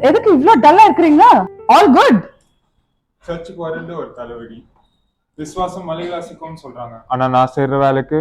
எதுக்கு இவ்ளோ டல்லா இருக்கீங்க? All good. சர்ச்சுக்கு வரது ஒரு தலைவலி. விசுவாசம் மலையில அசிக்கும்னு சொல்றாங்க. ஆனா நான் செய்யற வேலைக்கு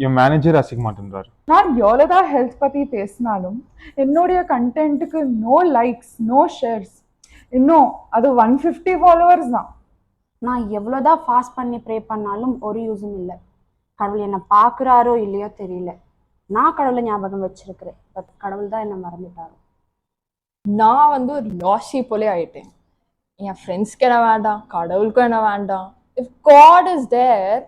என் மேனேஜர் அசிக்க மாட்டேன்றாரு. நான் எவ்வளவுதான் ஹெல்த் பத்தி பேசினாலும் என்னுடைய கண்டென்ட்டுக்கு நோ லைக்ஸ், நோ ஷேர்ஸ். இன்னும் அது 150 ஃபாலோவர்ஸ் தான். நான் எவ்வளோதான் ஃபாஸ்ட் பண்ணி ப்ரே பண்ணாலும் ஒரு யூஸும் இல்லை. கடவுள் என்னை பார்க்குறாரோ இல்லையோ தெரியல. நான் கடவுளை ஞாபகம் வச்சிருக்கிறேன், பட் கடவுள் தான் என்னை மறந்துட்டாரு. நான் ஒரு லாஷி போலே ஆயிட்டேன். என் ஃப்ரெண்ட்ஸ்க்கு என்ன வேண்டாம், கடவுளுக்கும் என்ன வேண்டாம். இஃப் காட் இஸ் தேர்,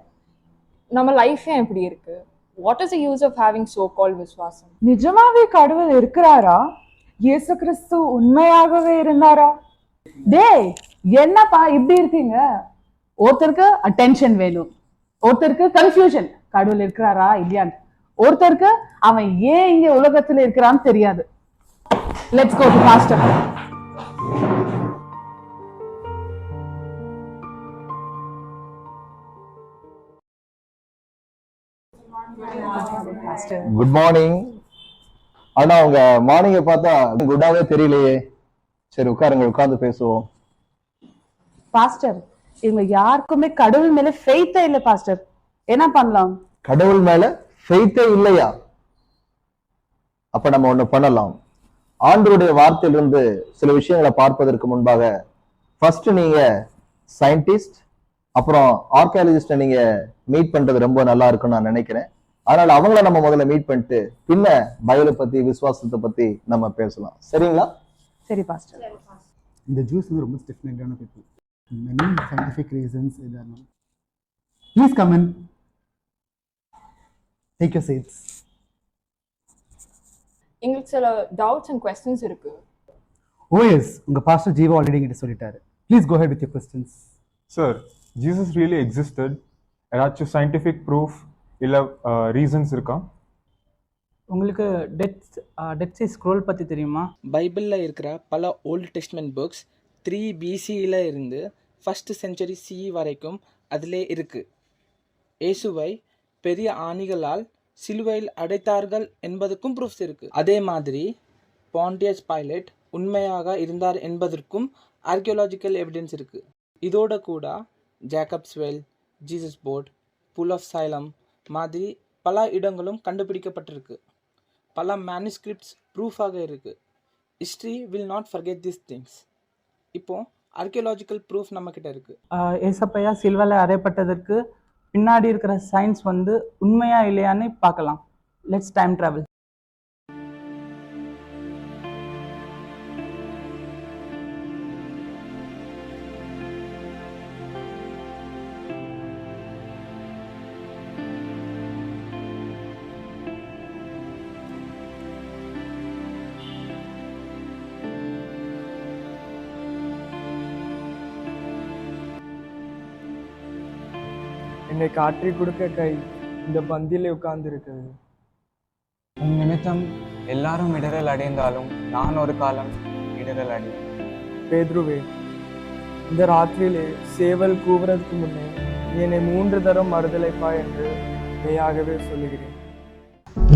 நம்ம லைஃப் ஏன் இப்படி இருக்கு? What is the use of having so called விசுவாசம்? நிஜமாவே கடவுள் இருக்கிறாரா? இயேசு கிறிஸ்து உண்மையாகவே இருந்தாரா? டேய், என்னப்பா இப்படி இருக்கீங்க? ஒருத்தருக்கு அட்டென்ஷன் வேணும், ஒருத்தருக்கு கன்ஃபியூஷன் கடவுள் இருக்கிறாரா இல்லையான்னு, ஒருத்தருக்கு அவன் ஏன் இங்க உலகத்துல இருக்கிறான்னு தெரியாது. Let's go to pastor. Good morning. ஆனா அவங்க மார்னிங்க பார்த்தா குட்டாவே தெரியலையே. சரி உட்காருங்க, உட்கார்ந்து பேசுவோம். பாஸ்டர், இவங்க யாருக்குமே கடவுள் மேல ஃபெய்த்தே இல்ல பாஸ்டர். என்ன பண்ணலாம்? கடவுள் மேல ஃபெய்த்தே இல்லையா? அப்ப நம்ம ஒண்ணு பண்ணலாம். ஆண்டவருடைய வார்த்தையிலிருந்து சில விஷயங்களை பார்ப்பதற்கு முன்பாக ஃபர்ஸ்ட் நீங்க சயின்டிஸ்ட் அப்புறம் ஆர்கியாலஜிஸ்ட நீங்க மீட் பண்றது ரொம்ப நல்லா இருக்கும்னு நான் நினைக்கிறேன். அதனால அவங்கள நம்ம முதல்ல மீட் பண்ணிட்டு பின்ன பைபிளை பத்தி விசுவாசத்தை பத்தி நம்ம பேசலாம். சரிங்களா? சரி பாஸ்டர். இந்த ஜூஸ் ரொம்ப ஸ்டிஃப்னண்டான பீப்புள். many scientific reasons இதெல்லாம். Please come in. Take your seats. எங்களுக்கு சில டவுட்ஸ் அண்ட் क्वेश्चंस இருக்கு. Oh yes, உங்க பாஸ்டர் ஜீவா ஆல்ரெடி கிட்ட சொல்லிட்டாரு. Please go ahead with your questions. Sir, Jesus really existed? ஏதாச்சும் scientific proof இல்ல ரீசன்ஸ் இருக்கா? உங்களுக்கு டெட் சி ஸ்க்ரோல் பற்றி தெரியுமா? பைபிளில் இருக்கிற பல ஓல்டு டெஸ்ட்மெண்ட் புக்ஸ் 3 BCயில் இருந்து 1st century CE வரைக்கும் அதிலே இருக்குது. இயேசுவை பெரிய ஆணிகளால் சிலுவையில் அடைத்தார்கள் என்பதற்கும் ப்ரூஃப்ஸ் இருக்குது. அதே மாதிரி பாண்டியஸ் பைலட் உண்மையாக இருந்தார் என்பதற்கும் ஆர்கியோலாஜிக்கல் எவிடன்ஸ் இருக்குது. இதோட கூட Jacob's well, Jesus boat, pool of Siloam மாதிரி பல இடங்களும் கண்டுபிடிக்கப்பட்டிருக்கு. பல மேனுஸ்கிரிப்ட்ஸ் ப்ரூஃபாக இருக்குது. History will not forget this things. இப்போ ஆர்கியோலாஜிக்கல் ப்ரூஃப் நம்மக்கிட்ட இருக்குது. ஏசப்பையா சில்வரில் அறையப்பட்டதற்கு பின்னாடி இருக்கிற சயின்ஸ் உண்மையா இல்லையான்னு பார்க்கலாம். Let's time travel. என்னை காற்றி கொடுக்க கை இந்த பந்தியில் உட்கார்ந்து இருக்குது. உன் நிமித்தம் எல்லாரும் இடரல் அடைந்தாலும் நான் ஒரு காலம் இடரல் அடையும். பேதுருவே, இந்த ராத்திரியிலே சேவல் கூவுறதுக்கு முன்னே என்னை 3 தரம் மறுதலைப்பா என்று மெய்யாகவே சொல்லுகிறேன்.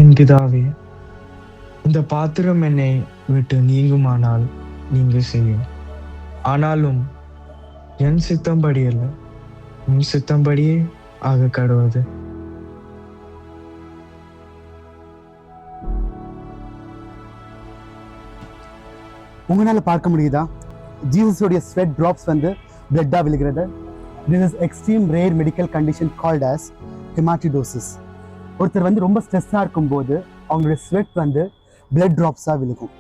என் பிதாவே, இந்த பாத்திரம் என்னை விட்டு நீங்குமானால் நீங்க செய்யும். ஆனாலும் என் சித்தம்படி அல்ல, உன் சித்தம்படியே ஆக கடவுது. உங்களால பார்க்க முடியுதா? ஜீசஸோடைய ஸ்வெட் டிராப்ஸ் பிளட்டா விழுகிறது. This is extreme rare medical condition called as hematidosis. ஒருத்தர் ரொம்ப ஸ்ட்ரெஸ்ஸா இருக்கும்போது அவங்களுடைய ஸ்வெட் பிளட் டிராப்ஸா விழுகும்.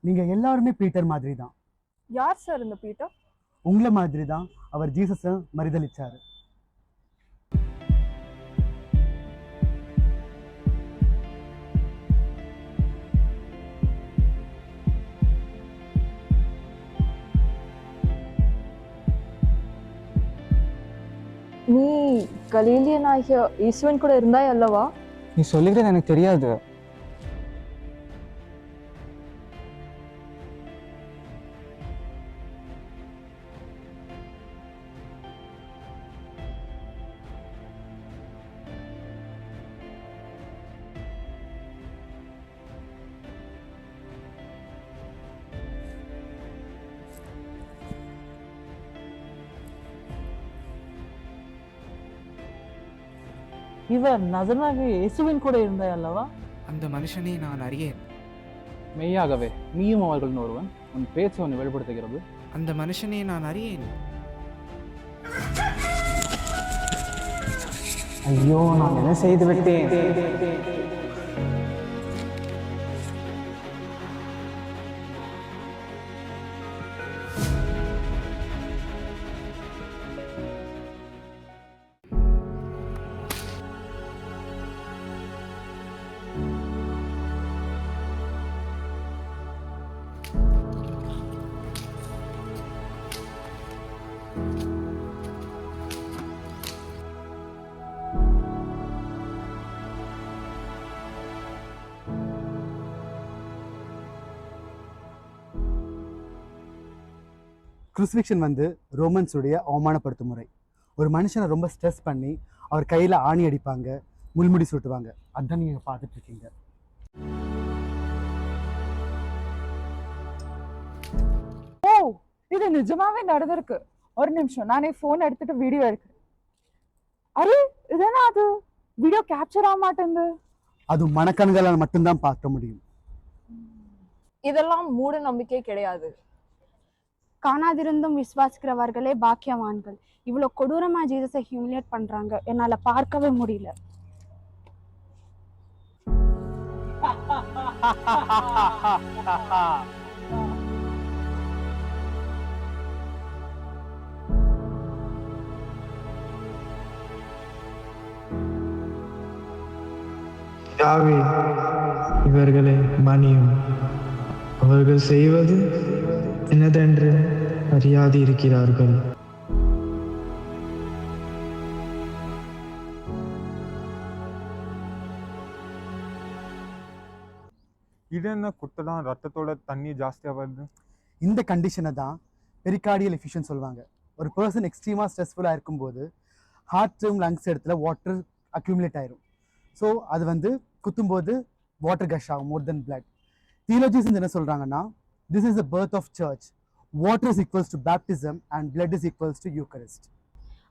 நீங்க எல்லாருமே பீட்டர் மாதிரி தான். யார் சார் இந்த பீட்டர்? உங்களை மாதிரி தான் அவர் ஜீசஸை மறுதலிச்சாரு. நீ கலீலியன் ஆகிய ஈஸ்வன் கூட இருந்தாய் அல்லவா? நீ சொல்லுகிறது எனக்கு தெரியாது. இவர் நசரேயனாகிய இயேசுவின் கூட இருந்தாய் அல்லவா? அந்த மனுஷனை நான் அறியேன். மெய்யாகவே நீயும் அவர்களின் ஒருவன், உன் பேச்சு உன்னை வெளிப்படுத்துகிறது. அந்த மனுஷனை நான் அறியேன். ஐயோ, நான் என்ன செய்து விட்டேன்? குருசிஃபிக்ஷன் வந்து ரோமன்ஸுடைய அவமானப்படுத்தும் முறை. ஒரு மனுஷனை ரொம்ப ஸ்ட்ரெஸ் பண்ணி அவர் கையில் ஆணி அடிப்பாங்க, முள்முடி சுட்டுவாங்க. அதான் நீங்கள் பார்த்துட்டு இருக்கீங்க. ஓ, இது நிஜமாவே நடந்திருக்கு. ஒரு நிமிஷம், நானே போன் எடுத்துட்டு வீடியோ எடுக்கிறேன். அரே, இதனா அது வீடியோ கேப்சர் ஆக மாட்டேங்குது. அது மனக்கண்களால் மட்டும்தான் பார்க்க முடியும். இதெல்லாம் மூட நம்பிக்கை கிடையாது. காணாதிருந்தும் விசுவாசிக்கிறவர்களே பாக்கியவான்கள். இவ்வளவு கொடூரமா ஜீசஸை ஹியூமிலியேட் பண்றாங்க, என்னால பார்க்கவே முடியல. பிதாவே, இவர்களை மன்னியும், அவர்கள் செய்வது என்னதென்று அறியாது இருக்கிறார்கள். இது என்ன குத்தலாம், ரத்தத்தோட தண்ணி ஜாஸ்தியா வருது? இந்த கண்டிஷனை தான் பெரிகார்டியல் எஃபிஷியன் சொல்லுவாங்க. ஒரு பர்சன் எக்ஸ்ட்ரீமாக ஸ்ட்ரெஸ்ஃபுல்லாக இருக்கும்போது ஹார்ட்டும் லங்ஸ் இடத்துல வாட்டர் அக்யூமுலேட் ஆயிரும். ஸோ அது வந்து குத்தும்போது வாட்டர் கஷ் ஆகும் மோர் தென் பிளட். தியோலஜிஸ்ட் என்ன சொல்கிறாங்கன்னா, this is the birth of church. Water is equals to baptism and blood is equals to Eucharist.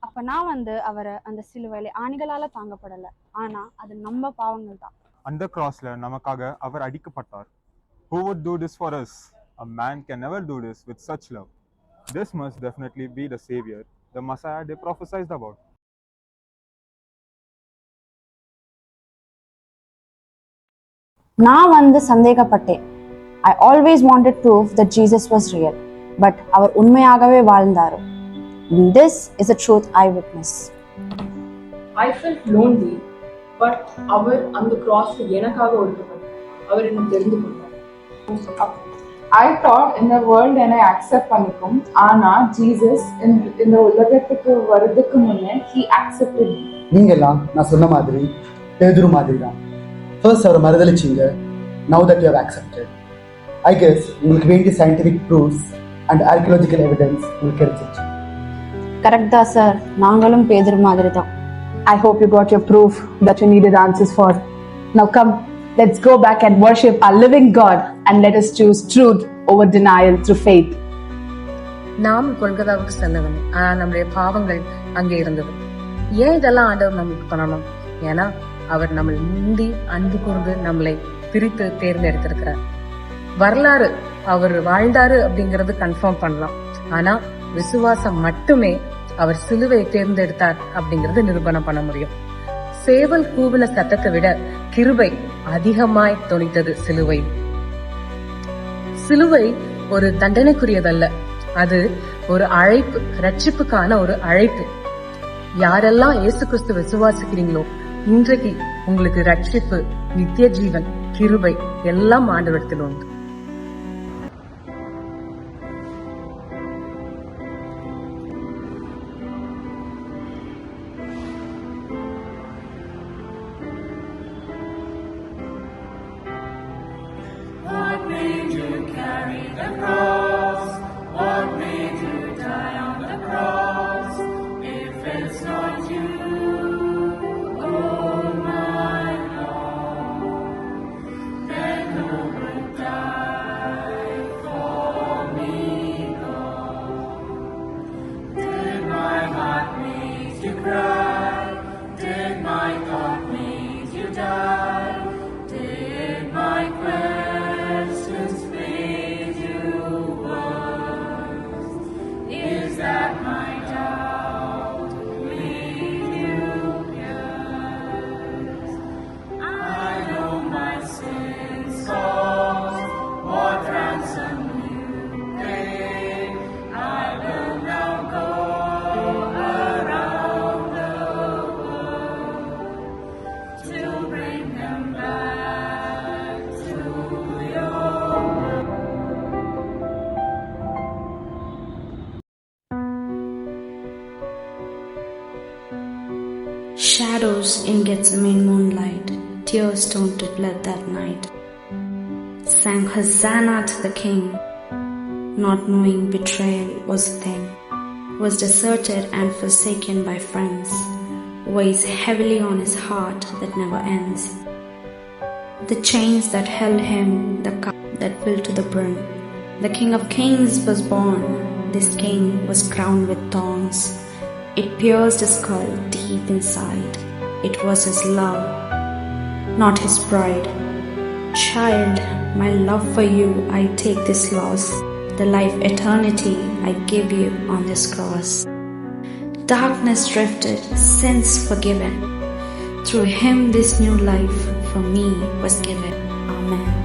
அப்ப நான் வந்து அவரை அந்த சிலுவையில ஆணிகளால தாங்கப்படல, ஆனா அது நம்ம பாவங்கள் தான். அந்த கிராஸ்ல நமக்காக அவர் அடிக்கப்பட்டார். Who would do this for us? A man can never do this with such love. This must definitely be the savior, the Messiah they prophesied about. நான் வந்து சந்தேகப்பட்டேன். I always wanted proof that Jesus was real, but அவர் உண்மையாகவே வாழ்ந்தார். This is a truth I witness. I felt lonely, but அவர் அந்த கிராஸ்ல எனக்காக ஒடுக்கப்பட்டார். அவர் என்ன தெரிந்து கொண்டார். I thought in the world என்னை அக்செப்ட் பண்ணிக்கும், ஆனா ஜீசஸ் இந்த உலகத்துக்கு வரதுக்கு முன்னே he accepted me. நீங்கெல்லாம் நான் சொன்ன மாதிரி பேதுரு மாதிரி தான். ஃபர்ஸ்ட் அவரை மறுதளிச்சிங்க. Now that you have accepted, I guess உங்களுக்கு வேண்டிய scientific proofs and archaeological evidence உங்களுக்கு கிடைச்சிருச்சு. கரெக்ட் தான் சார், நாங்களும் பேதுரு மாதிரி தான். I hope you got your proof that you needed answers for. Now come, let's go back and worship our living God and let us choose truth over denial through faith. நாம் கொல்கதாவுக்கு செல்ல வேண்டும், ஆனா நம்முடைய பாவங்கள் அங்கே இருந்தது. ஏன் இதெல்லாம் ஆண்டவர் நமக்கு பண்ணணும்? ஏன்னா அவர் நம்மளை முந்தி அன்பு கூர்ந்து நம்மளை பிரித்து தேர்ந்தெடுத்திருக்கிறார். வரலாறு அவர் வாழ்ந்தாரு அப்படிங்கறது கன்ஃபார்ம் பண்ணலாம், ஆனா விசுவாசம் மட்டுமே அவர் சிலுவை தேர்ந்தெடுத்தார் அப்படிங்கறது நிரூபணம் பண்ண முடியும். சேவல் கூவின சத்தத்தை விட கிருபை அதிகமாய் தொனித்தது சிலுவை. சிலுவை ஒரு தண்டனைக்குரியதல்ல, அது ஒரு அழைப்பு, ரட்சிப்புக்கான ஒரு அழைப்பு. யாரெல்லாம் இயேசு கிறிஸ்து விசுவாசிக்கிறீங்களோ இன்றைக்கு உங்களுக்கு ரட்சிப்பு, நித்திய ஜீவன், கிருபை எல்லாம் ஆண்டவரிடத்தில் உண்டு. Shadows in Gethsemane moonlight, tears turned to blood that night. Sang Hosanna to the King, not knowing betrayal was a thing. Was deserted and forsaken by friends, weighs heavily on his heart that never ends. The chains that held him, the cup that filled to the brim. The King of Kings was born, this King was crowned with thorns. It pierced his skull deep inside. It was his love, not his pride. Child, my love for you, I take this loss. The life eternity I give you on this cross. Darkness drifted, sins forgiven. Through him this new life for me was given. Amen.